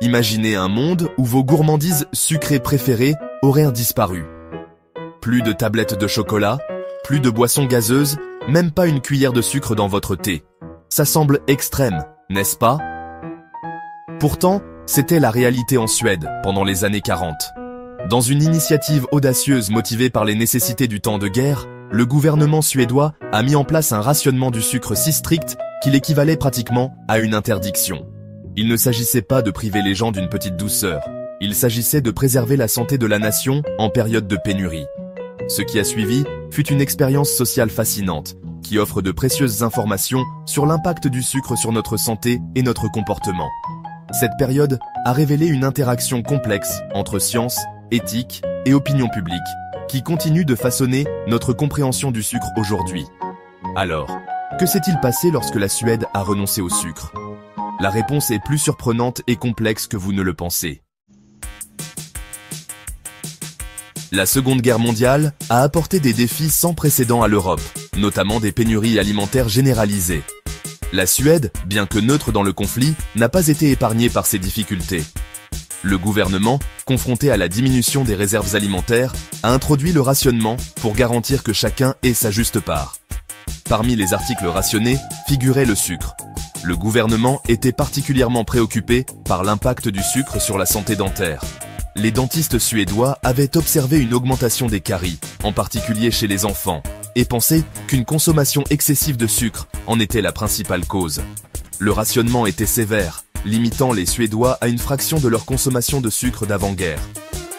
Imaginez un monde où vos gourmandises sucrées préférées auraient disparu. Plus de tablettes de chocolat, plus de boissons gazeuses, même pas une cuillère de sucre dans votre thé. Ça semble extrême, n'est-ce pas? Pourtant, c'était la réalité en Suède pendant les années 40. Dans une initiative audacieuse motivée par les nécessités du temps de guerre, le gouvernement suédois a mis en place un rationnement du sucre si strict qu'il équivalait pratiquement à une interdiction. Il ne s'agissait pas de priver les gens d'une petite douceur, il s'agissait de préserver la santé de la nation en période de pénurie. Ce qui a suivi fut une expérience sociale fascinante, qui offre de précieuses informations sur l'impact du sucre sur notre santé et notre comportement. Cette période a révélé une interaction complexe entre science, éthique et opinion publique, qui continue de façonner notre compréhension du sucre aujourd'hui. Alors, que s'est-il passé lorsque la Suède a renoncé au sucre? La réponse est plus surprenante et complexe que vous ne le pensez. La Seconde Guerre mondiale a apporté des défis sans précédent à l'Europe, notamment des pénuries alimentaires généralisées. La Suède, bien que neutre dans le conflit, n'a pas été épargnée par ces difficultés. Le gouvernement, confronté à la diminution des réserves alimentaires, a introduit le rationnement pour garantir que chacun ait sa juste part. Parmi les articles rationnés figurait le sucre. Le gouvernement était particulièrement préoccupé par l'impact du sucre sur la santé dentaire. Les dentistes suédois avaient observé une augmentation des caries, en particulier chez les enfants, et pensaient qu'une consommation excessive de sucre en était la principale cause. Le rationnement était sévère, limitant les Suédois à une fraction de leur consommation de sucre d'avant-guerre.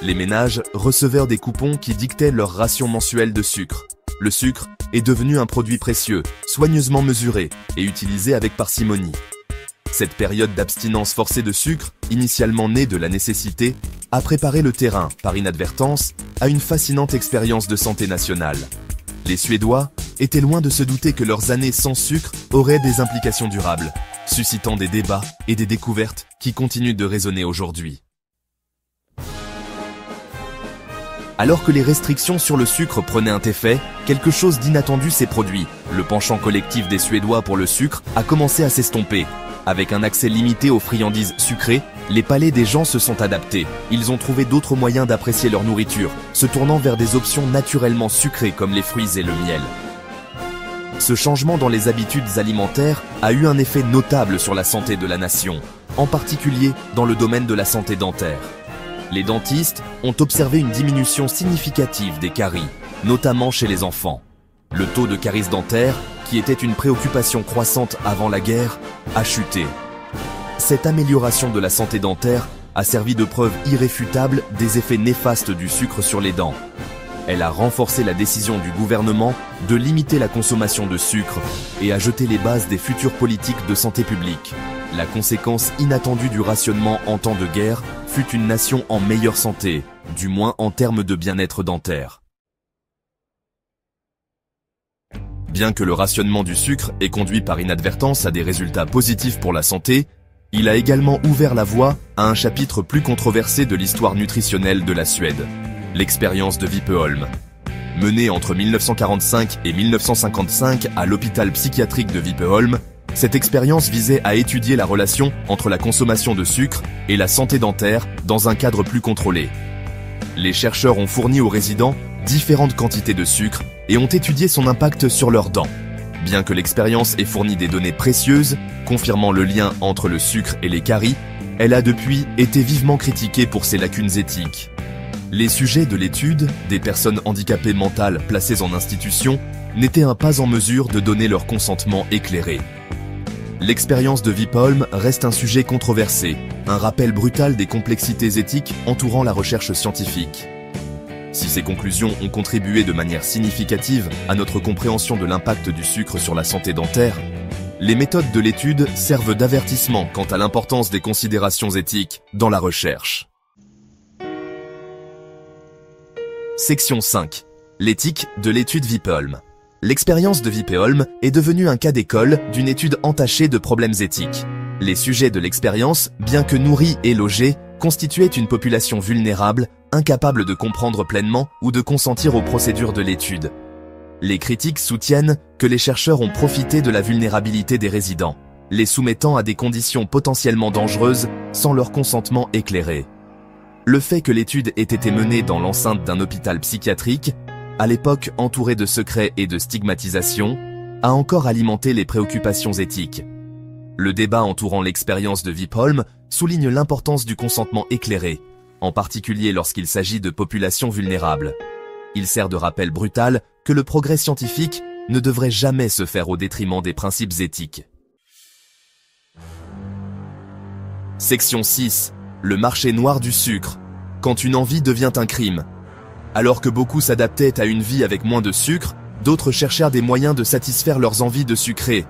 Les ménages recevaient des coupons qui dictaient leur ration mensuelle de sucre. Le sucre est devenu un produit précieux, soigneusement mesuré et utilisé avec parcimonie. Cette période d'abstinence forcée de sucre, initialement née de la nécessité, a préparé le terrain, par inadvertance, à une fascinante expérience de santé nationale. Les Suédois étaient loin de se douter que leurs années sans sucre auraient des implications durables, suscitant des débats et des découvertes qui continuent de résonner aujourd'hui. Alors que les restrictions sur le sucre prenaient un effet, quelque chose d'inattendu s'est produit. Le penchant collectif des Suédois pour le sucre a commencé à s'estomper. Avec un accès limité aux friandises sucrées, les palais des gens se sont adaptés. Ils ont trouvé d'autres moyens d'apprécier leur nourriture, se tournant vers des options naturellement sucrées comme les fruits et le miel. Ce changement dans les habitudes alimentaires a eu un effet notable sur la santé de la nation, en particulier dans le domaine de la santé dentaire. Les dentistes ont observé une diminution significative des caries, notamment chez les enfants. Le taux de caries dentaires, qui était une préoccupation croissante avant la guerre, a chuté. Cette amélioration de la santé dentaire a servi de preuve irréfutable des effets néfastes du sucre sur les dents. Elle a renforcé la décision du gouvernement de limiter la consommation de sucre et a jeté les bases des futures politiques de santé publique. La conséquence inattendue du rationnement en temps de guerre fut une nation en meilleure santé, du moins en termes de bien-être dentaire. Bien que le rationnement du sucre ait conduit par inadvertance à des résultats positifs pour la santé, il a également ouvert la voie à un chapitre plus controversé de l'histoire nutritionnelle de la Suède, l'expérience de Vipeholm. Menée entre 1945 et 1955 à l'hôpital psychiatrique de Vipeholm, cette expérience visait à étudier la relation entre la consommation de sucre et la santé dentaire dans un cadre plus contrôlé. Les chercheurs ont fourni aux résidents différentes quantités de sucre et ont étudié son impact sur leurs dents. Bien que l'expérience ait fourni des données précieuses, confirmant le lien entre le sucre et les caries, elle a depuis été vivement critiquée pour ses lacunes éthiques. Les sujets de l'étude, des personnes handicapées mentales placées en institution, n'étaient pas en mesure de donner leur consentement éclairé. L'expérience de Vipeholm reste un sujet controversé, un rappel brutal des complexités éthiques entourant la recherche scientifique. Si ces conclusions ont contribué de manière significative à notre compréhension de l'impact du sucre sur la santé dentaire, les méthodes de l'étude servent d'avertissement quant à l'importance des considérations éthiques dans la recherche. Section 5. L'éthique de l'étude Vipeholm. L'expérience de Vipeholm est devenue un cas d'école d'une étude entachée de problèmes éthiques. Les sujets de l'expérience, bien que nourris et logés, constituaient une population vulnérable, incapable de comprendre pleinement ou de consentir aux procédures de l'étude. Les critiques soutiennent que les chercheurs ont profité de la vulnérabilité des résidents. les soumettant à des conditions potentiellement dangereuses sans leur consentement éclairé. Le fait que l'étude ait été menée dans l'enceinte d'un hôpital psychiatrique, à l'époque entouré de secrets et de stigmatisation, a encore alimenté les préoccupations éthiques. Le débat entourant l'expérience de Vipholm souligne l'importance du consentement éclairé, en particulier lorsqu'il s'agit de populations vulnérables. Il sert de rappel brutal que le progrès scientifique ne devrait jamais se faire au détriment des principes éthiques. Section 6. Le marché noir du sucre. Quand une envie devient un crime. Alors que beaucoup s'adaptaient à une vie avec moins de sucre, d'autres cherchèrent des moyens de satisfaire leurs envies de sucrer.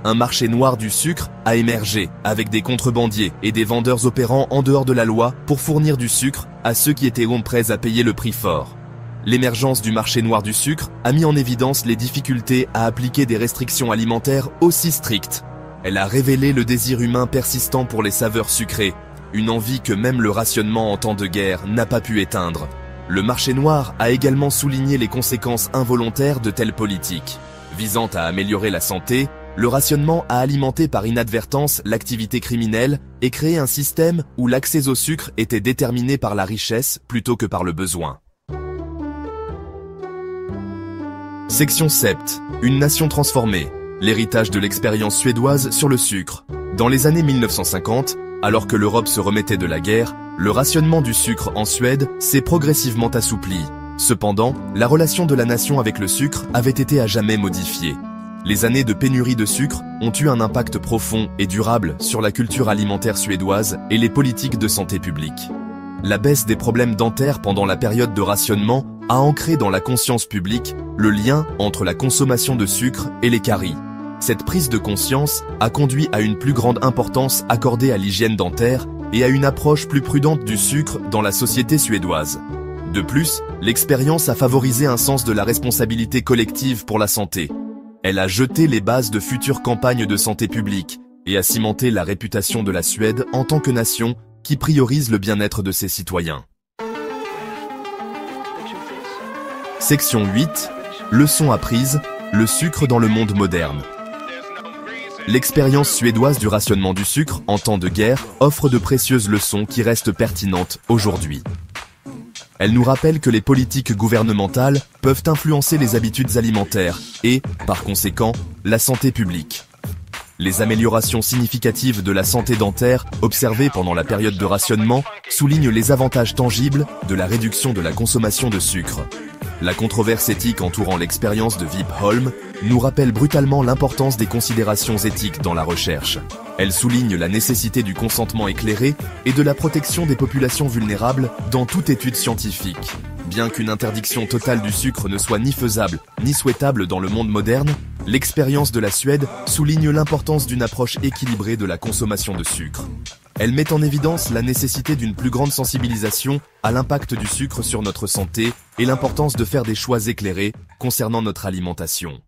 Un marché noir du sucre a émergé, avec des contrebandiers et des vendeurs opérant en dehors de la loi pour fournir du sucre à ceux qui étaient prêts à payer le prix fort. L'émergence du marché noir du sucre a mis en évidence les difficultés à appliquer des restrictions alimentaires aussi strictes. Elle a révélé le désir humain persistant pour les saveurs sucrées, une envie que même le rationnement en temps de guerre n'a pas pu éteindre. Le marché noir a également souligné les conséquences involontaires de telles politiques. Visant à améliorer la santé, le rationnement a alimenté par inadvertance l'activité criminelle et créé un système où l'accès au sucre était déterminé par la richesse plutôt que par le besoin. Section 7. Une nation transformée. L'héritage de l'expérience suédoise sur le sucre. Dans les années 1950, alors que l'Europe se remettait de la guerre, le rationnement du sucre en Suède s'est progressivement assoupli. Cependant, la relation de la nation avec le sucre avait été à jamais modifiée. Les années de pénurie de sucre ont eu un impact profond et durable sur la culture alimentaire suédoise et les politiques de santé publique. La baisse des problèmes dentaires pendant la période de rationnement a ancré dans la conscience publique le lien entre la consommation de sucre et les caries. Cette prise de conscience a conduit à une plus grande importance accordée à l'hygiène dentaire et à une approche plus prudente du sucre dans la société suédoise. De plus, l'expérience a favorisé un sens de la responsabilité collective pour la santé. Elle a jeté les bases de futures campagnes de santé publique et a cimenté la réputation de la Suède en tant que nation qui priorise le bien-être de ses citoyens. Section 8. Leçons apprises, le sucre dans le monde moderne. L'expérience suédoise du rationnement du sucre en temps de guerre offre de précieuses leçons qui restent pertinentes aujourd'hui. Elle nous rappelle que les politiques gouvernementales peuvent influencer les habitudes alimentaires et, par conséquent, la santé publique. Les améliorations significatives de la santé dentaire observées pendant la période de rationnement soulignent les avantages tangibles de la réduction de la consommation de sucre. La controverse éthique entourant l'expérience de Vipholm nous rappelle brutalement l'importance des considérations éthiques dans la recherche. Elle souligne la nécessité du consentement éclairé et de la protection des populations vulnérables dans toute étude scientifique. Bien qu'une interdiction totale du sucre ne soit ni faisable ni souhaitable dans le monde moderne, l'expérience de la Suède souligne l'importance d'une approche équilibrée de la consommation de sucre. Elle met en évidence la nécessité d'une plus grande sensibilisation à l'impact du sucre sur notre santé et l'importance de faire des choix éclairés concernant notre alimentation.